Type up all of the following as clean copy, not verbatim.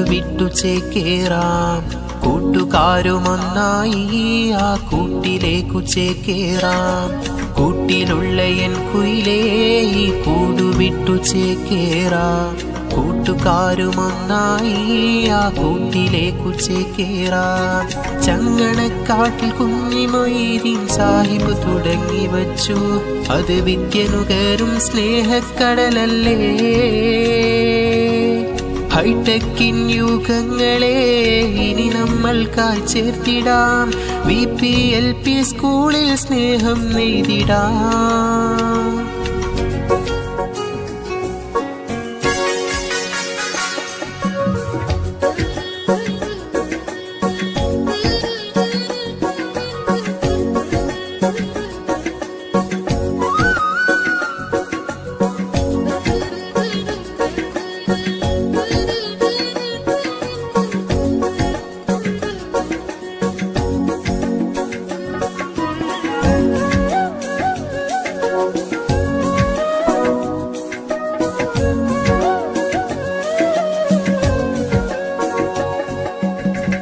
വിട്ടു ചേക്കേറാം. കൂട്ടുകാരുമൊന്നായി ആ കൂട്ടിലേക്കു ചേക്കേറാം. കൂട്ടിലുള്ള എൻ കുയിലേ ഈ കൂടുവിട്ടു ചേക്കേറാം. കൂട്ടുകാരുമൊന്നായി ആ കൂട്ടിലേക്കു ചേക്കേറാം. ചങ്ങണക്കാട്ടിൽ കുഞ്ഞിമൊയ്തീൻ സാഹിബ് തുടങ്ങി വച്ചു. അത് വിദ്യനുകരും സ്നേഹക്കടലല്ലേ. ഹൈടെക്കിൻ യുഗങ്ങളെ ഇനി നമ്മൾക്കായി ചേർത്തിടാം. VPLP സ്കൂളിൽ സ്നേഹം നെയ്തിടാം.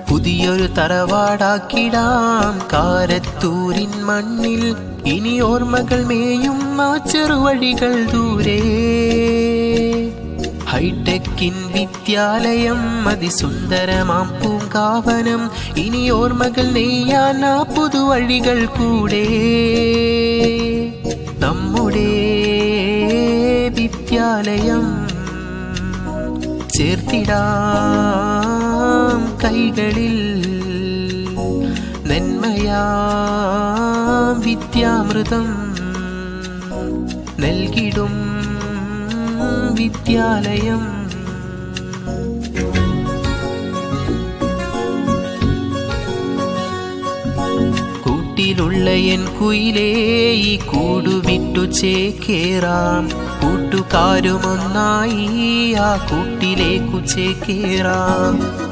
പുതിയൊരു തറവാടാക്കിടാം കാരത്തൂരിൻ മണ്ണിൽ. ഇനി ഓർമ്മകൾ മേയും ആ ചെറുവഴികൾ ദൂരെ. ഹൈടെക്കിൻ വിദ്യാലയം അതിസുന്ദരമാം പൂങ്കാവനം. ഇനി ഓർമ്മകൾ നെയ്യാൻ ആ പുതുവഴികൾ കൂടെ. നമ്മുടെ വിദ്യാലയം ചേർത്തിടാം കൈകളിൽ. നന്മയാം വിദ്യാമൃതം നൽകിടും വിദ്യാലയം. കൂട്ടിലുള്ള എൻ കുയിലേ ഈ കൂടുവിട്ടു ചേക്കേറാം. കൂട്ടുകാരുമൊന്നായി ആ കൂട്ടിലേക്കു ചേക്കേറാം.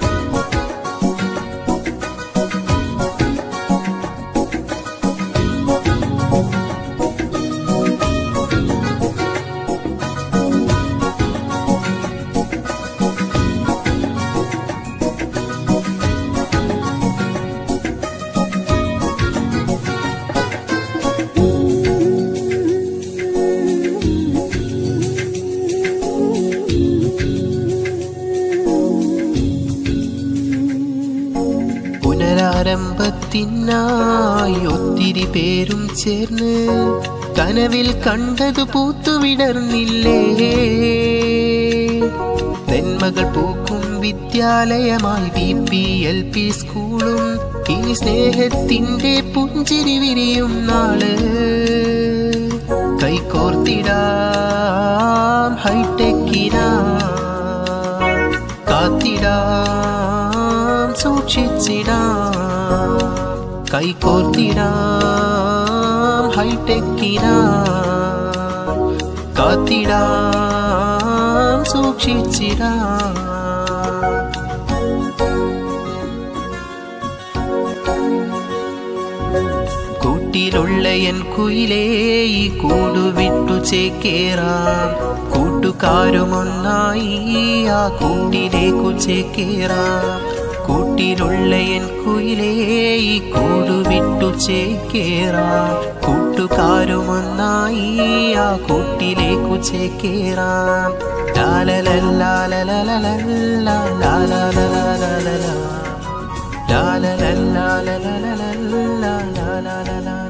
പുനരാരംഭത്തിനായി ഒത്തിരി പേരും ചേർന്ന് കനവിൽ കണ്ടതു പൂത്തുവിടർന്നില്ലേ. നന്മകൾ പൂക്കും വിദ്യാലയമായി VPLP സ്കൂളും. ഇനി സ്നേഹത്തിന്റെ പുഞ്ചിരി വിരിയും നാള്. കൈകോർത്തിടാം ഹൈടെക്കിനാ. കാത്തിടാം സൂക്ഷിച്ചിടാം. കൈകോർത്തിടാം ഹൈടെക്കിനാ. കാത്തിടാം സൂക്ഷിച്ചിടാം. കൂട്ടിലുള്ള എൻ കുയിലേ ഈ കൂടുവിട്ടു ചേക്കേറാം. കൂട്ടുകാരുമൊന്നായി ആ കൂട്ടിലേക്കു ചേക്കേറാം. കൂട്ടിലുള്ള എൻ കുയിലേ ഈ കൂടുവിട്ടു ചേക്കേറാം. കൂട്ടുകാരുമൊന്നായി ആ കൂട്ടിലേക്കു ചേക്കേറാം. ലാലലല്ലാലലലല്ലാ ലാലലലലലലാ ലാലലല്ലാലലലല്ലാ ലാലലലാ.